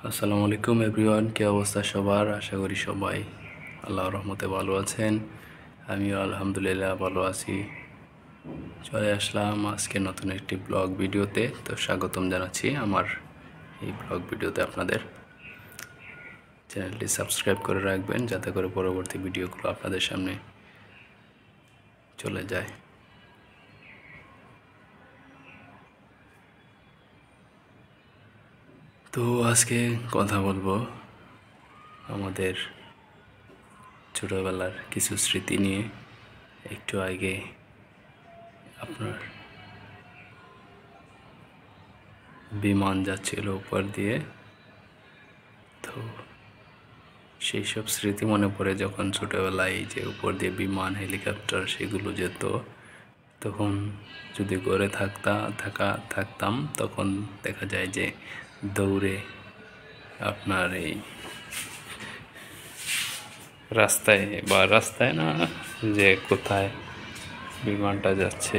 আসসালামু আলাইকুম এভরিওয়ান, কি অবস্থা সবার? আশা করি সবাই আল্লাহর রহমতে ভালো আছেন। আমিও আলহামদুলিল্লাহ ভালো আছি। চলে আসলাম আজকে নতুন একটি ব্লগ ভিডিওতে। তো স্বাগতম জানাচ্ছি আমার এই ব্লগ ভিডিওতে আপনাদের। চ্যানেলটি সাবস্ক্রাইব করে রাখবেন যাতে করে পরবর্তী ভিডিওগুলো আপনাদের সামনে চলে যায়। তো আজকে কথা বলবো আমাদের ছোটোবেলার কিছু স্মৃতি নিয়ে। একটু আগে আপনার বিমান যাচ্ছিল উপর দিয়ে, তো সেই সব স্মৃতি মনে পড়ে যখন ছোটোবেলায় যে উপর দিয়ে বিমান, হেলিকপ্টার সেগুলো যেত। তখন যদি ঘরে থাকতাম তখন দেখা যায় যে দৌড়ে আপনার এই রাস্তায় না, যে কোথায় বিমানটা যাচ্ছে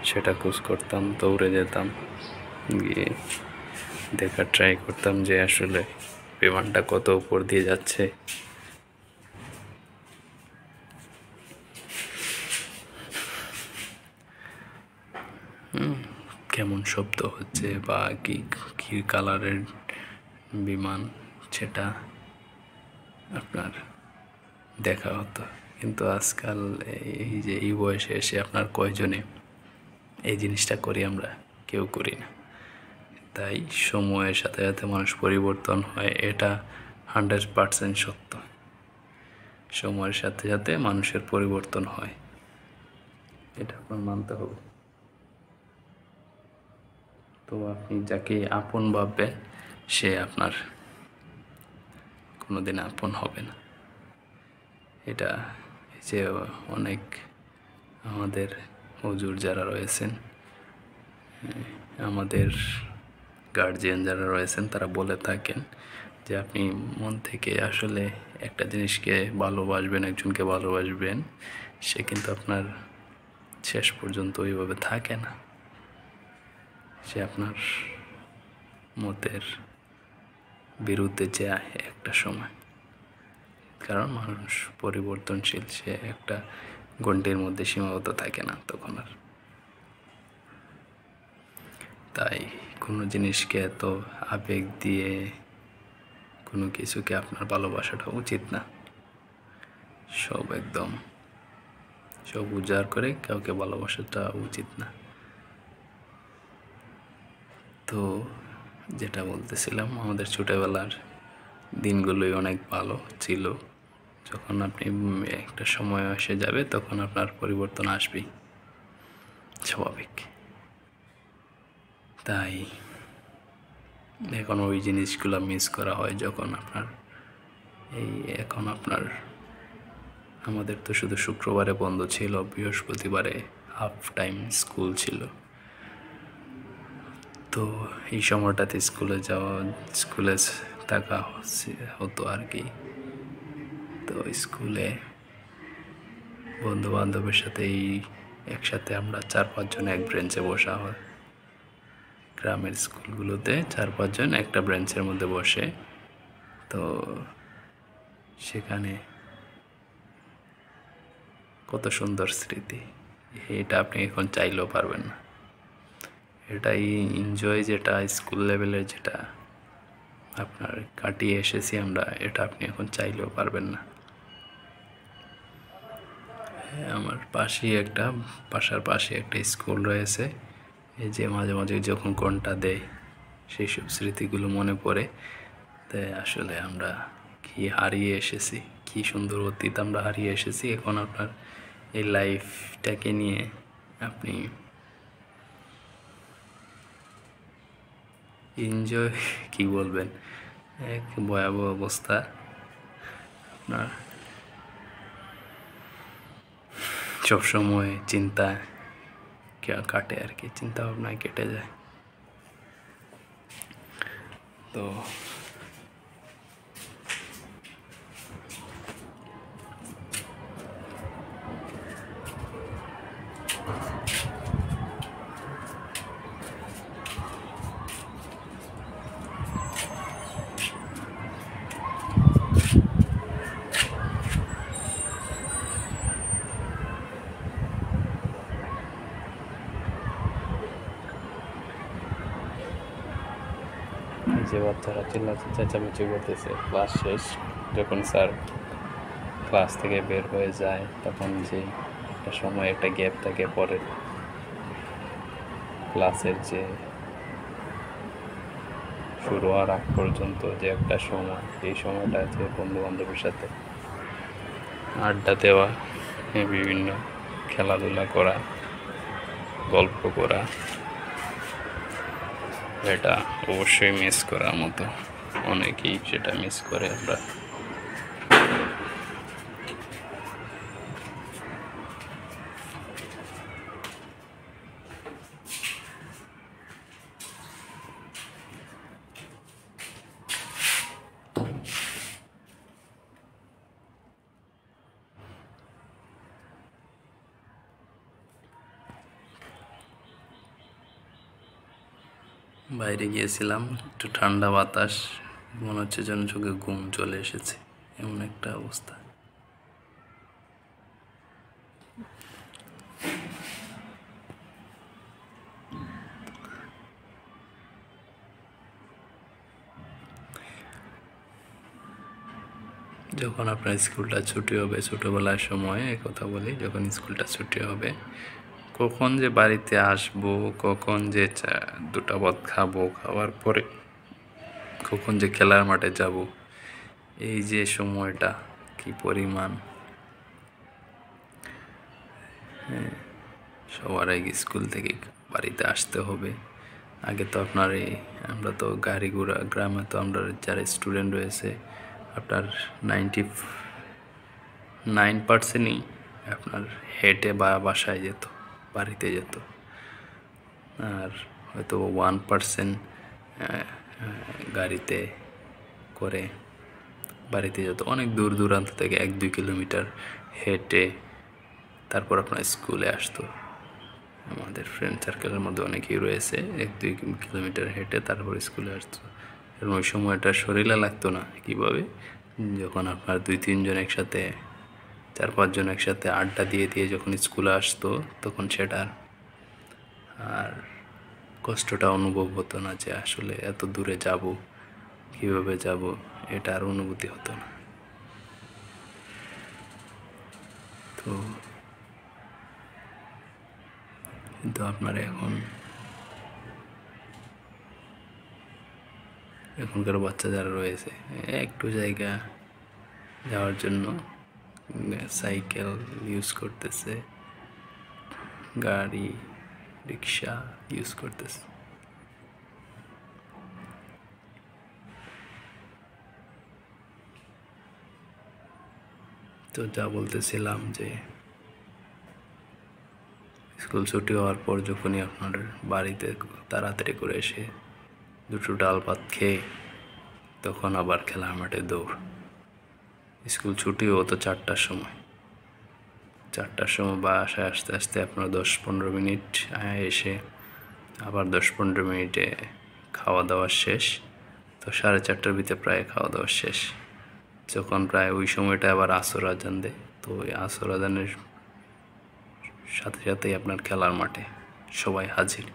সেটা খোঁজ করতাম, দৌড়ে যেতাম, গিয়ে দেখার ট্রাই করতাম যে আসলে বিমানটা কত উপর দিয়ে যাচ্ছে। কেমন শব্দ হচ্ছে বা কী কালারের বিমান সেটা আপনার দেখা হতো। কিন্তু আজকাল এই বয়সে এসে আপনার কয়জনে এই জিনিসটা করি? আমরা কেউ করি না। তাই সময়ের সাথে সাথে মানুষ পরিবর্তন হয়, এটা 100% সত্য। সময়ের সাথে সাথে মানুষের পরিবর্তন হয়, এটা আপনার মানতে হবে। তো আপনি যাকে আপন ভাববেন সে আপনার কোনোদিন আপন হবে না। এটা যে অনেক আমাদের হুজুর যারা রয়েছেন, আমাদের গার্জিয়ান যারা রয়েছেন, তারা বলে থাকেন যে আপনি মন থেকে আসলে একটা জিনিসকে ভালোবাসবেন, একজনকে ভালোবাসবেন, সে কিন্তু আপনার শেষ পর্যন্ত ওইভাবে থাকে না। সে আপনার মতের বিরুদ্ধে যায় একটা সময়, কারণ মানুষ পরিবর্তনশীল। সে একটা গণ্ডির মধ্যে সীমাবদ্ধ থাকে না তখন আর। তাই কোনো জিনিসকে এত আবেগ দিয়ে কোনো কিছুকে আপনার ভালোবাসাটা উচিত না। সব উজাড় করে কাউকে ভালোবাসাটা উচিত না। তো যেটা বলতেছিলাম, আমাদের ছোটোবেলার দিনগুলোই অনেক ভালো ছিল। যখন আপনি একটা সময় এসে যাবে তখন আপনার পরিবর্তন আসবেই, স্বাভাবিক। তাই এখন ওই জিনিসগুলো মিস করা হয় যখন আপনার আমাদের তো শুধু শুক্রবারে বন্ধ ছিল, বৃহস্পতিবারে হাফ টাইম স্কুল ছিল। তো এই সময়টাতে স্কুলে থাকা হতো আর কি। তো স্কুলে বন্ধু বান্ধবের সাথে একসাথে আমরা 4-5 জন এক ব্রেঞ্চে বসা হয়। গ্রামের স্কুলগুলোতে 4-5 জন একটা ব্রেঞ্চের মধ্যে বসে। তো সেখানে কত সুন্দর স্মৃতি, এটা আপনি এখন চাইলেও পারবেন না। এটাই এনজয়, যেটা স্কুল লেভেলের, যেটা আপনার কাটিয়ে এসেছি আমরা, এটা আপনি এখন চাইলেও পারবেন না। আমার বাসার পাশে একটা স্কুল রয়েছে। এই যে মাঝে মাঝে যখন ঘন্টা দেয় সেই সব স্মৃতিগুলো মনে পড়ে। তাই আসলে আমরা কি হারিয়ে এসেছি, কি সুন্দর অতীত আমরা হারিয়ে এসেছি। এখন আপনার এই লাইফটাকে নিয়ে আপনি এনজয় কি বলবেন, এক ভয়াবহ অবস্থা। আপনার সবসময় চিন্তা কাটে আর কি, চিন্তা ভাবনায় কেটে যায়। তো যে বাচ্চারা চেঁচামেচি করতেছে ক্লাস শেষ, যখন স্যার ক্লাস থেকে বের হয়ে যায় তখন যে একটা সময় একটা গ্যাপ থাকে পরে ক্লাসের যে শুরু হওয়ার আগ পর্যন্ত যে একটা সময়, এই সময়টা আছে বন্ধু বান্ধবের সাথে আড্ডা দেওয়া, বিভিন্ন খেলাধুলা করা, গল্প করা, এটা অবশ্যই মিস করার মতো। অনেকেই সেটা মিস করে। আমরা বাইরে গিয়েছিলাম, একটু ঠান্ডা বাতাস, মনে হচ্ছে যেন চোখে ঘুম চলে এসেছে, এমন একটা অবস্থা। যখন আপনার স্কুলটা ছুটি হবে, ছোটোবেলার সময় কথা বলি, যখন স্কুলটা ছুটি হবে কখন যে বাড়িতে আসবো, কখন যে দুটা ভাত খাবো, খাওয়ার পরে কখন যে খেলার মাঠে যাব, এই যে সময়টা কি পরিমাণ। সবার আগে স্কুল থেকে বাড়িতে আসতে হবে। আগে তো আপনার আমরা তো গাড়ি ঘোড়া, গ্রামে তো আমরা যারা স্টুডেন্ট রয়েছে আপনার 99%ই আপনার হেঁটে বা বাসায় যেত, বাড়িতে যেত। আর হয়তো 1% গাড়িতে করে বাড়িতে যেত। অনেক দূর দূরান্ত থেকে 1-2 কিলোমিটার হেঁটে তারপর আপনার স্কুলে আসতো। আমাদের ফ্রেন্ড সার্কেলের মধ্যে অনেকেই রয়েছে 1-2 কিলোমিটার হেঁটে তারপর স্কুলে আসতো। এবং ওই সময়টা শরীরে লাগতো না। কীভাবে? যখন আপনার 2-3 জন একসাথে, 4-5 জন একসাথে আড্ডা দিয়ে যখন স্কুলে আসতো, তখন সেটা আর কষ্টটা অনুভব হতো না, যে আসলে এত দূরে যাব, কীভাবে যাব, এটা আর অনুভূতি হতো না। তো কিন্তু আপনার এখনকার বাচ্চা যারা রয়েছে একটু জায়গা যাওয়ার জন্য সাইকেল ইউজ করতেছে, গাড়ি, রিক্সা ইউজ করতেছে। তো যা বলতেছিলাম, যে স্কুল ছুটি হওয়ার পর যখনই আপনার বাড়িতে তাড়াতাড়ি করে এসে দুটো ডাল ভাত খেয়ে তখন আবার খেলার মাঠে দৌড়। স্কুল ছুটি হতো 4টার সময়। 4টার সময় বাসায় আসতে আসতে আপনার 10-15 মিনিট এসে আবার 10-15 মিনিটে খাওয়া দাওয়া শেষ। তো 4:30টার ভিতরে প্রায় খাওয়া দাওয়া শেষ। যখন প্রায় ওই সময়টা আবার আসর আজান দেয়, তো ওই আসর আজানের সাথে সাথেই আপনার খেলার মাঠে সবাই হাজির।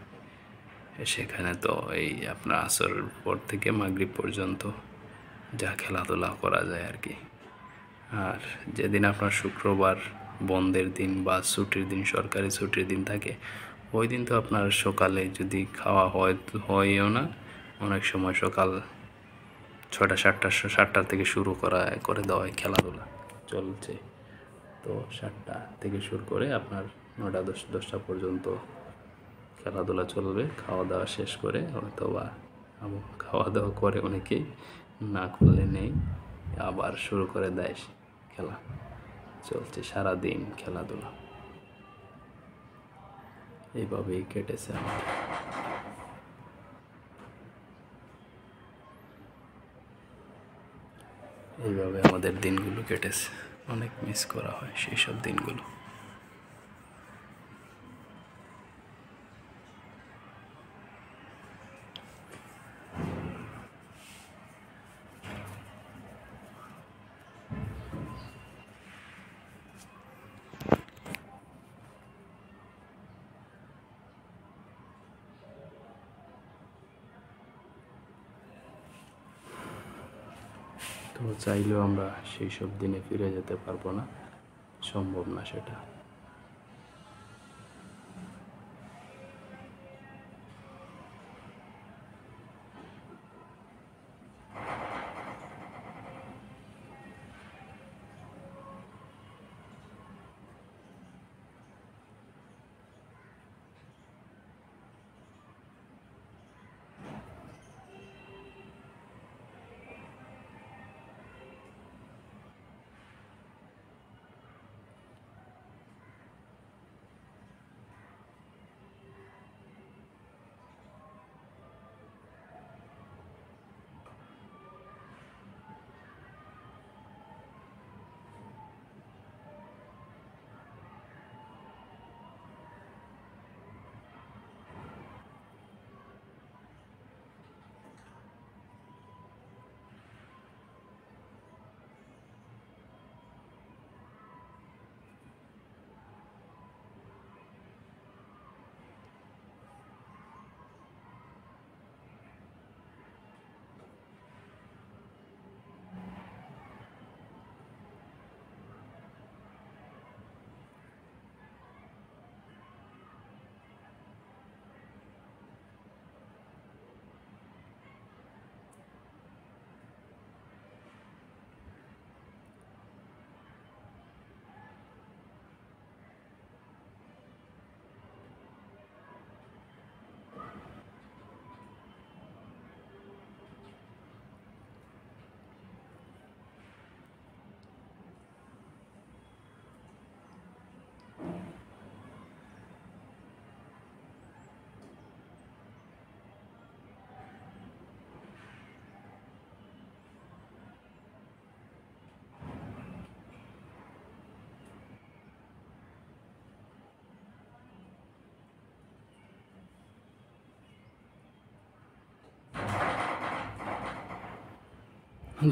সেখানে তো এই আপনার আসরের পর থেকে মাগরিব পর্যন্ত যা খেলাধুলা করা যায় আর কি। আর যেদিন আপনার শুক্রবার বন্ধের দিন বা ছুটির দিন, সরকারি ছুটির দিন থাকে, ওই দিন তো আপনার সকালে যদি খাওয়া হয়ও না, অনেক সময় সকাল 6টা-7টার থেকে শুরু করে দেওয়া হয়। খেলাধুলা চলছে, তো 7টা থেকে শুরু করে আপনার 9টা-10টা পর্যন্ত খেলাধুলা চলবে। খাওয়া দাওয়া শেষ করে, হয়তো বা খাওয়া দাওয়া করে অনেকেই, না করলে নেই, আবার শুরু করে দেয় খেলা। চলছে সারাদিন খেলাধুলা, এইভাবেই কেটেছে আমার। এইভাবে আমাদের দিনগুলো কেটেছে। অনেক মিস করা হয় সেই সব দিনগুলো। তো চাইলেও আমরা সেই সব দিনে ফিরে যেতে পারবো না, সম্ভব না সেটা।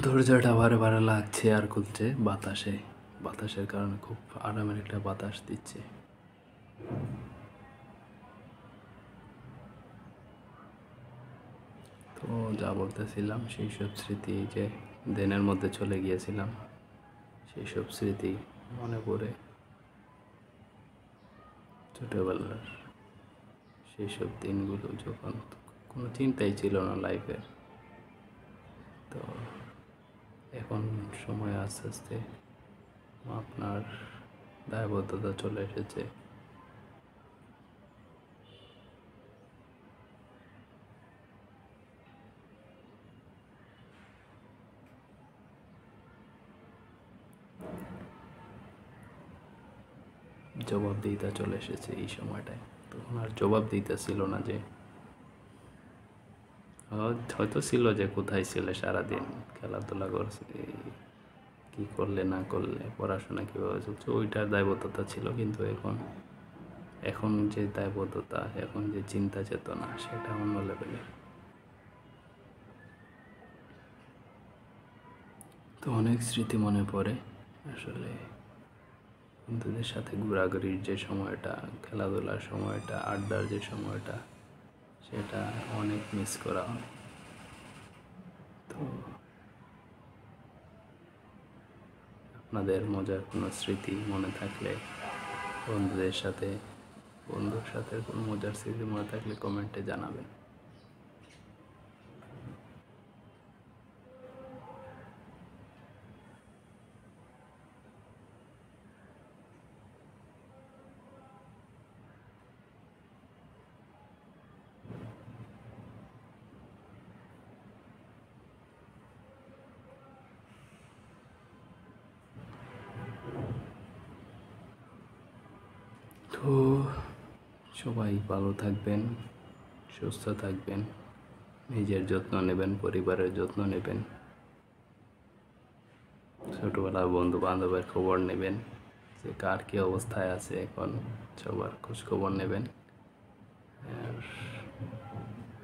দরজাটা বারে বারে লাগছে আর খুলছে বাতাসের কারণে খুব আরামের একটা বাতাস দিচ্ছে। তো যা বলতেছিলাম, সেই সব স্মৃতি যে দিনের মধ্যে চলে গিয়েছিলাম, সেই সব স্মৃতি মনে পড়ে। ছোটোবেলার সেই সব দিনগুলো, যখন কোনো চিন্তাই ছিল না লাইফে। তো এখন সময় আস্তে আস্তে আপনার দায়বদ্ধতা চলে এসেছে। জবাবদিহিতা চলে এসেছে এই সময়টায়। তখন আর জবাবদিহিতা ছিল না, যে হয়তো ছিল যে কোথায় ছিলে সারাদিন, খেলাধুলা করছে, কি করলে না করলে, পড়াশোনা কীভাবে চলছে, ওইটার দায়বদ্ধতা ছিল। কিন্তু এখন যে দায়বদ্ধতা, এখন যে চিন্তা চেতনা, সেটা অন্য লেভেলের। তো অনেক স্মৃতি মনে পড়ে আসলে। বন্ধুদের সাথে ঘোরাঘুরির যে সময়টা, খেলাধুলার সময়টা, আড্ডার যে সময়টা, সেটা অনেক মিস করা হয়। তো আপনাদের মজার কোনো স্মৃতি মনে থাকলে, বন্ধুর সাথে কোনো মজার স্মৃতি মনে থাকলে কমেন্টে জানাবেন। তো সবাই ভালো থাকবেন, সুস্থ থাকবেন, নিজের যত্ন নেবেন, পরিবারের যত্ন নেবেন, ছোটোবেলার বন্ধু বান্ধবের খবর নেবেন, যে কার কী অবস্থায় আছে এখন, সবার খোঁজখবর নেবেন। আর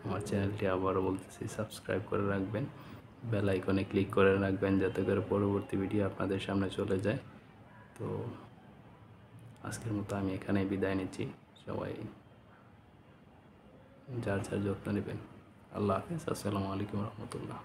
আমার চ্যানেলটি আবারও বলতেছি, সাবস্ক্রাইব করে রাখবেন, বেল আইকনে ক্লিক করে রাখবেন, যাতে করে পরবর্তী ভিডিও আপনাদের সামনে চলে যায়। তো আজকের মতো আমি এখানেই বিদায় নিচ্ছি। সবাই যার যত্ন নেবেন। আল্লাহ হাফেজ। আসসালামু আলাইকুম রহমতুল্লাহ।